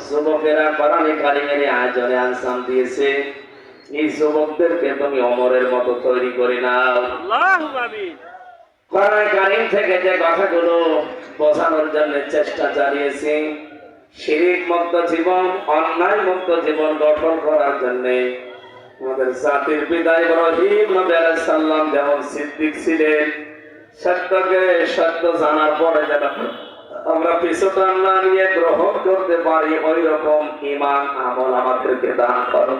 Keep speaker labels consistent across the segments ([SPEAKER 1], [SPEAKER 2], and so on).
[SPEAKER 1] যুবকেরা কোরআন কারিমের আয়োজনে আনসাম দিয়েছে, এই যুবকদেরকে তুমি ওমরের মতো তৈরি করে নাও। আল্লাহুম্মা আমিন। কোরআন কারিম থেকে যে কথাগুলো বোঝানোর জন্য চেষ্টা চালিয়েছি, শিরক মুক্ত জীবন, অন্যায় মুক্ত জীবন গঠন করার জন্য আমাদের জাতির পিতা ইব্রাহিম নবী আলাইহিস সালাম যেমন সিদ্দিক ছিলেন, সত্যকে সত্য জানার পরে যেন আমরা পিছুটান না নিয়ে গ্রহণ করতে পারি, ওই রকম ঈমান আমল আমাদেরকে দান করো।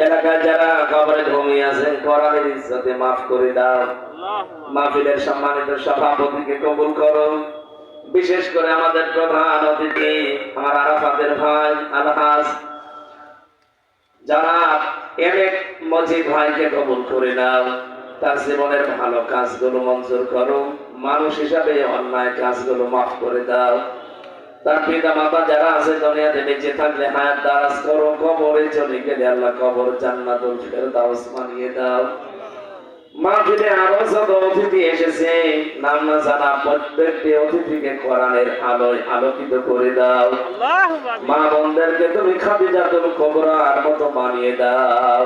[SPEAKER 1] এলাকায় যারা কবরে ঘুমিয়ে আছেন, কোরআনের ইজ্জতে মাফ করে দাও। মাহফিলের সম্মানিত সভাপতিকে কবুল করো। বিশেষ করে আমাদের প্রধান অতিথি আমার আরাফাতের ভাই আলহাজ যারা এমেক মজিদ ভাইকে কবুল করে নাও। তার জীবনের ভালো কাজগুলো মঞ্জুর করো, মানুষ হিসাবে অন্যায় কাজগুলো মাফ করে দাও। তার পিতা মাতা যারা আছে দুনিয়াতে বেঁচে থাকলে হায়াত দারাজ করো, কবরে চলে গেলে আল্লাহ কবর জান্নাতুল ফেরদাউস বানিয়ে দাও। মাহফিলে আরো যত অতিথি এসেছে, নাম না জানা প্রত্যেকটি অতিথিকে কোরআনের আলোয় আলোকিত করে দাও। মা বোনদেরকে তুমি খাদিজাতুল কুবরার মতো বানিয়ে দাও।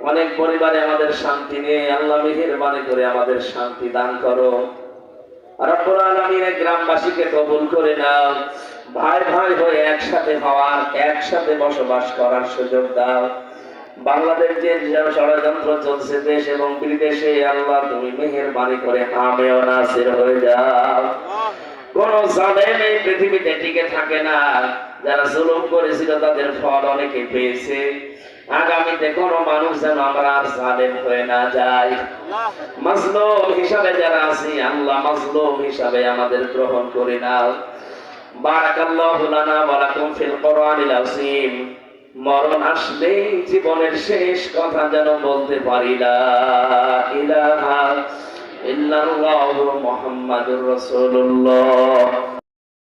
[SPEAKER 1] অনেক পরিবারে আমাদের শান্তি নেই, আল্লাহ মেহেরবানি করে আমাদের শান্তি দান করো। রব্বুল আলামিন গ্রামবাসীকে কবুল করে নাও। ভাই ভাই হয়ে একসাথে হওয়ার, একসাথে বসবাস করার সুযোগ দাও। বাংলাদেশ যে ষড়যন্ত্র চলছে দেশ এবং বিদেশে, আল্লাহ তুমি মেহেরবানি করে হামেও নাসির হয়ে যাও। কোন জালেম এই পৃথিবীতে টিকে থাকে না। যারা জুলুম করেছিল তাদের ফল অনেকে পেয়েছে। আগামীতে কোন মানুষ যেন আমরা আর জালেম হয়ে না যায়। মাজলুম হিসাবে যারা আছি, আল্লাহ মাজলুম হিসাবে আমাদের গ্রহণ করে নাও। বারাকাল্লাহু লানা ওয়া লাকুম ফিল কোরআনিল আযীম। মরণ আসলেই জীবনের শেষ কথা যেন বলতে পারি, লা ইলাহা ইল্লাল্লাহু মুহাম্মাদুর রাসূলুল্লাহ।